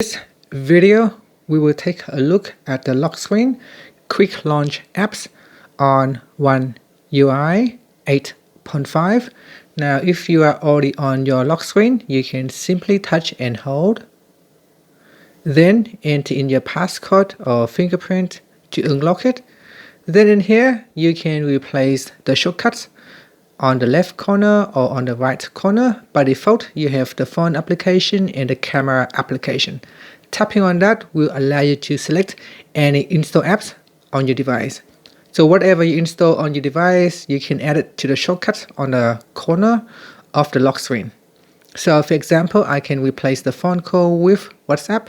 This video, we will take a look at the lock screen quick launch apps on One UI 8.5. Now, if you are already on your lock screen, you can simply touch and hold. Then enter in your passcode or fingerprint to unlock it. Then in here, you can replace the shortcuts on the left corner or on the right corner. By default, you have the phone application and the camera application. Tapping on that will allow you to select any install apps on your device. So whatever you install on your device, you can add it to the shortcut on the corner of the lock screen. So for example, I can replace the phone call with WhatsApp,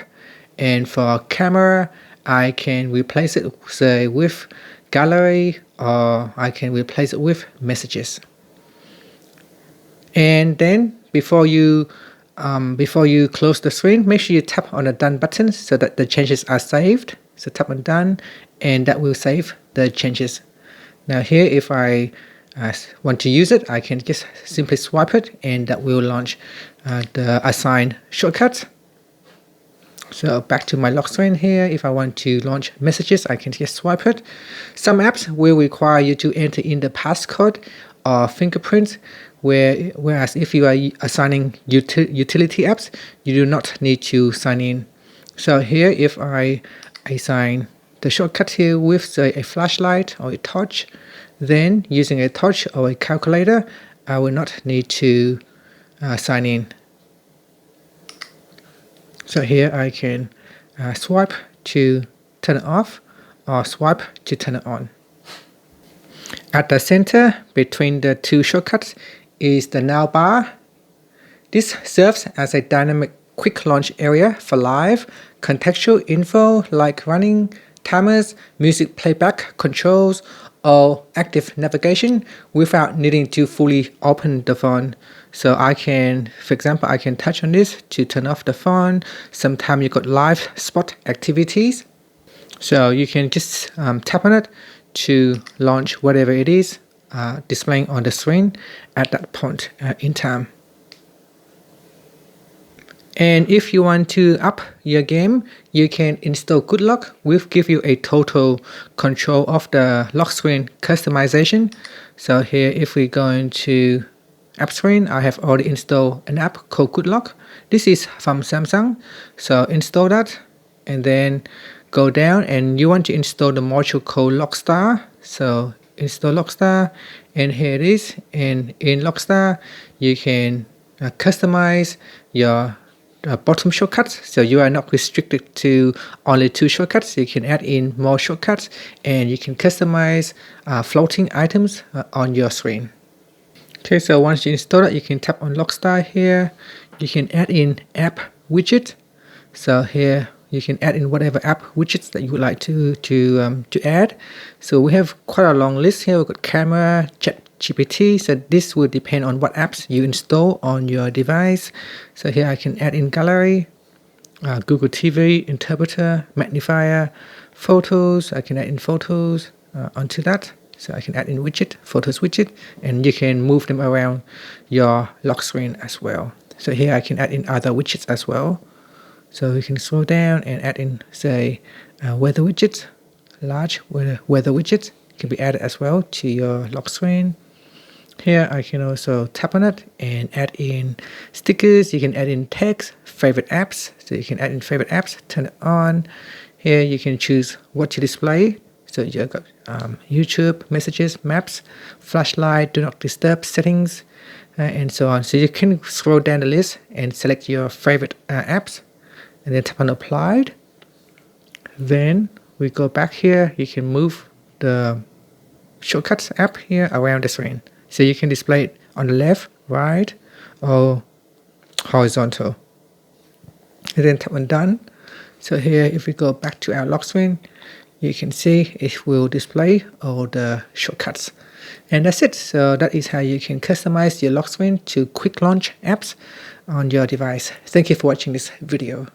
and for camera, I can replace it say with gallery, or I can replace it with messages. And then before you close the screen, make sure you tap on the done button so that the changes are saved. So tap on done, and that will save the changes. Now here, if I want to use it, I can just simply swipe it, and that will launch the assigned shortcut. So back to my lock screen here, if I want to launch messages, I can just swipe it. Some apps will require you to enter in the passcode or fingerprint, whereas if you are assigning utility apps, you do not need to sign in. So here, if I assign the shortcut here with say a flashlight or a torch, then using a torch or a calculator, I will not need to sign in. So here I can swipe to turn it off or swipe to turn it on. At the center between the two shortcuts is the now bar. This serves as a dynamic quick launch area for live contextual info like running, timers, music playback controls, or active navigation without needing to fully open the phone. So I can, for example, I can touch on this to turn off the phone. Sometimes you got live spot activities. So you can just tap on it to launch whatever it is displaying on the screen at that point in time. And if you want to up your game, you can install GoodLock, which give you a total control of the lock screen customization. So here, if we go into app screen, I have already installed an app called GoodLock. This is from Samsung. So install that, and then go down, and you want to install the module called Lockstar. So install Lockstar, and here it is. And in Lockstar, you can customize your bottom shortcuts, so you are not restricted to only 2 shortcuts. You can add in more shortcuts, and you can customize floating items on your screen. Okay, so once you install it, you can tap on Lockstar here. You can add in app widget. So here you can add in whatever app widgets that you would like to add. So we have quite a long list here. We've got camera, ChatGPT. So this will depend on what apps you install on your device. So here I can add in gallery, Google TV, interpreter, magnifier, photos. I can add in photos onto that. So I can add in widget, photos widget, and you can move them around your lock screen as well. So here I can add in other widgets as well. So you can scroll down and add in, say, weather widgets. Large weather widgets can be added as well to your lock screen. Here I can also tap on it and add in stickers. You can add in text, favorite apps. So you can add in favorite apps, turn it on. Here you can choose what to display. So you've got YouTube, messages, maps, flashlight, do not disturb settings, and so on. So you can scroll down the list and select your favorite apps, and then tap on applied. Then we go back here. You can move the shortcuts app here around the screen. So you can display it on the left, right, or horizontal. And then tap on done. So here, if we go back to our lock screen, you can see it will display all the shortcuts. And that's it. So that is how you can customize your lock screen to quick launch apps on your device. Thank you for watching this video.